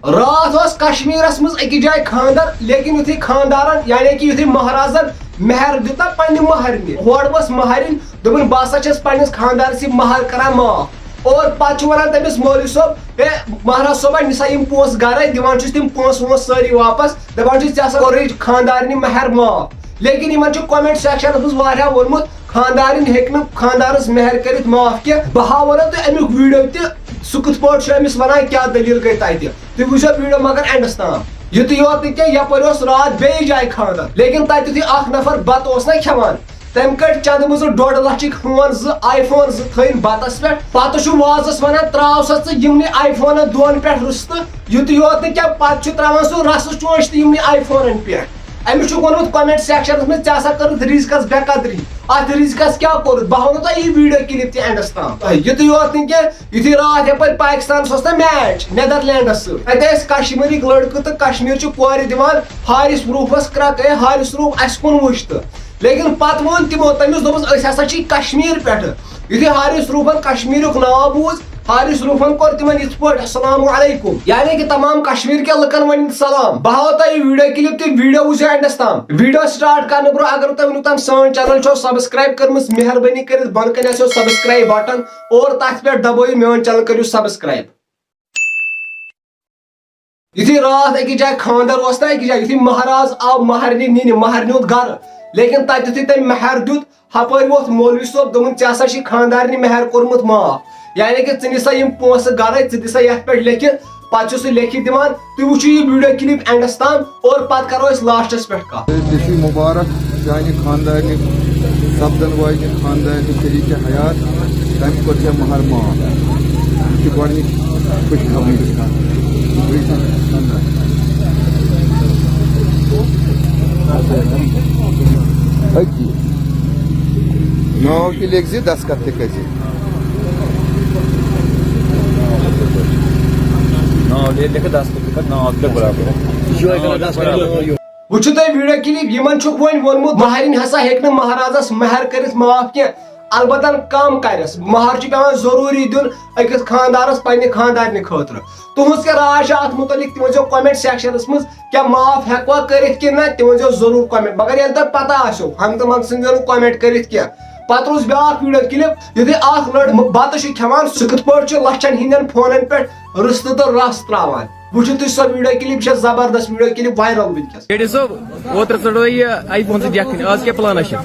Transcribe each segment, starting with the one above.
رات اس کشمیرس مز اکی جائے خاندر لیکن یتھی خاندارن یعنی کہ یتھی مہرازن مہر دتا پنہ مہرنہ ہور ؤس مہرن دپن بہ ہسا چھس پننس خاندارس مہر کران معاف اور پتہ ونان تمس مولوی صٲب ہے مہراز صٲبا نسا یم پونس گرے دِوان چھُس تم پونس وونس سٲری واپس دپان چھُس ژےٚ ہسا کوٚرُے خاندارنہِ مہر معاف لیکن یمن چھُ کومنٹ سیکشنس مز واریاہ ووٚنمُت خاندارن ہیٚکہِ نہٕ خاندارس مہر کٔرِتھ معاف کینٛہہ بہٕ ہاوو تۄہہِ امیُک ویٖڈیو تہِ سُہ کِتھ پٲٹھۍ چھُ أمِس ونان کیٛاہ دٔلیٖل گٔے تتہِ تُہۍ وٕچھِو ویٖڈیو مگر اینڈس تام یُتُے یوت نہٕ کینٛہہ یپٲرۍ اوس راتھ بیٚیہِ جایہِ خاندر لیکن تتہِ یُتھُے اکھ نفر بتہٕ اوس نا کھٮ۪وان تمہِ کٔڑۍ چندٕ منٛزٕ 1.5 لچھٕکۍ فون زٕ آی فون زٕ تھٲیِن بتس پٮ۪ٹھ پتہٕ چھُ وازس ونان تراو سا ژٕ یِمنٕے آی فونن دۄن پٮ۪ٹھ رٕستہٕ یُتُے یوت نہٕ کینٛہہ پتہٕ چھُ تراوان سُہ رسہٕ چونچ تہِ یِمنٕے آی فونن پٮ۪ٹھ أمِس چھُ ووٚنمُت کومنٹ سیکشنس منٛز ژےٚ ہسا کٔرٕتھ رِزقس بے قدری اتھ رِزقس کیٛاہ کوٚرُتھ بہٕ ہاوو تۄہہِ یہِ ویٖڈیو کلپ تہِ اینڈس تام یُتُے یوت نہٕ کینٛہہ یُتھُے راتھ یپٲرۍ پاکستانس اوس نا میچ نیدرلینڈس سۭتۍ تتہِ ٲسۍ کشمیٖرٕکۍ لڑکہٕ تہٕ کشمیٖرچہِ کورِ دِوان حارث روٗفس کرٛک ہے حارث روٗف اسہِ کُن وٕچھ تہٕ لیکن پتہٕ ووٚن تِمو تٔمِس دوٚپُس أسۍ ہسا چھِ کشمیٖر پٮ۪ٹھٕ یُتھُے حارث روٗفن کشمیٖرُک ناو بوٗز حارث روٗفن کوٚر تِمن یِتھ پٲٹھۍ السلام علیکم یعنی کہ تمام کشمیٖر کٮ۪ن لُکن ؤنِن سلام بہٕ ہاوو تۄہہِ یہِ ویٖڈیو کلپ تہِ ویٖڈیو وٕچھزیو اینڈس تام ویٖڈیو سٹارٹ کرنہٕ برونٛہہ اگر تۄہہِ وٕنیُک تام سٲنۍ چینل چھو سبسکرایب کٔرمٕژ مہربٲنی کٔرِتھ بۄنہٕ کنہِ آسیو سبسکرایب بٹن اور تتھ پٮ۪ٹھ دبٲیِو میون چینل کٔرِو سبسکرایب یُتھُے راتھ أکِس جایہِ خاندر اوس نا أکِس جایہِ یُتھُے مہراز آو مہرنہِ نِنہِ مہرنہِ ہُنٛد گرٕ لیکن تتہِ یُتھُے تٔمۍ مہر دیُت ہپٲرۍ ووت مولوی صٲب دوٚپُن ژےٚ ہسا چھی خاندارنہِ مہر کوٚرمُت معاف یعنی کہ ژٕ نِسا یِم پونسہٕ گرے ژٕ دِسا یتھ پٮ۪ٹھ لیکھِتھ پتہٕ چھُ سُہ لیکھِتھ دِوان تُہۍ وٕچھِو یہِ ویٖڈیو کلپ اینڈس تام اور پتہٕ کرو أسۍ لاسٹس پٮ۪ٹھ کتھ مبارک چانہِ خاندارنہِ سپدن واجنہِ خاندارنہِ طریٖقہِ حیات تمہِ کوٚر ژےٚ مہر معاف یہِ چھِ گۄڈنِچ خوش خبری ناو تہِ لیکھ زِ دستخط تہِ کٔرۍ زِ وٕچھِو تُہۍ ویٖڈیو کلپ یِمن چھُکھ وۄنۍ ووٚنمُت مہرِنۍ ہسا ہیٚکہِ نہٕ مہرازس مہر کٔرِتھ معاف کینٛہہ البتہ کم کرٮ۪س مہر چھُ پیوان ضروٗری دیُن أکِس خاندارس پننہِ خاندارنہِ خٲطرٕ تُہنٛز کیٛاہ راے چھِ اتھ مُتعلق تہِ ؤنۍزیو کومنٹ سیکشنس منٛز کیٛاہ معاف ہٮ۪کوا کٔرِتھ کِنہٕ نہ تہِ ؤنۍزیو ضروٗر کومنٹ مگر ییٚلہِ تۄہہِ پتہ آسیو ہنٛگتہٕ منٛگہٕ ژھٕنزیو نہٕ کومنٹ کٔرِتھ کینٛہہ پتہٕ روٗز بیاکھ ویٖڈیو کلپ یُتھُے اکھ لڑکہٕ بتہٕ چھُ کھٮ۪وان سُہ کِتھ پٲٹھۍ چھُ لچھن ہٕنٛدٮ۪ن فونن پٮ۪ٹھ رٕستہٕ تہٕ رس تراوان وٕچھِو تُہۍ سۄ ویٖڈیو کلپ چھےٚ زبردست ویٖڈیو کلپ وایرل ؤنکیٚس ڈیڈی صٲب اوترٕ ژٔٹو یہِ آی فون سۭتۍ یکھٕنۍ آز کیٛاہ پلانا چھِ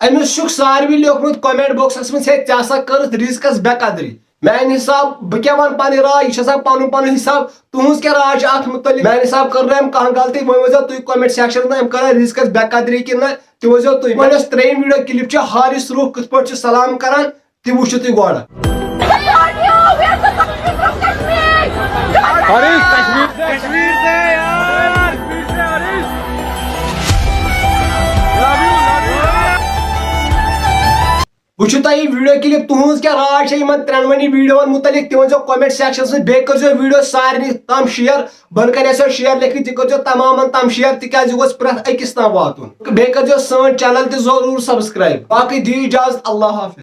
أمِس چھُکھ ساروٕے لیوکھمُت کومنٹ باکسس منٛز ہے ژےٚ ہسا کٔرٕتھ رِزقس بے قدری میانہِ حساب بہٕ کیٛاہ ونہٕ پنٕنۍ راے یہِ چھِ آسان پنُن پنُن حساب تُہنٛز کیٛاہ راے چھِ اتھ مُتعلق میانہِ حساب کٔر نہٕ أمۍ کانٛہہ غلطی وۄنۍ ؤنۍزیو تُہۍ کومنٹ سیکشنس منٛز أمۍ کٔرا رِزقس بے قدری کِنہٕ نہ تہِ ؤنۍزیو تُہۍ وۄنۍ یۄس ترٛیٚیِم ویٖڈیو کلپ چھِ حارث روٗف کِتھ پٲٹھۍ چھُ سلام کران تہِ وٕچھِو تُہۍ گۄڈٕ وٕچھِو تۄہہِ یہِ ویٖڈیو کلپ تُہنٛز کیٛاہ راے چھےٚ یِمن ترٛٮ۪نوٕنی ویٖڈیوون مُتعلق تہِ ؤنۍزیو کومنٹ سیکشنس منٛز بیٚیہِ کٔرزیو ویٖڈیو سارنٕے تام شِیر بۄنہٕ کنہِ آسیو شِیر لیکھِتھ یہِ کٔرزیو تمامن تام شِیر تِکیٛازِ یہِ گوٚژھ پرٛٮ۪تھ أکِس تام واتُن بیٚیہِ کٔرزیو سٲنۍ چینل تہِ ضروٗر سبسکرایب باقٕے دِیِو اِجازت اللہ حافظ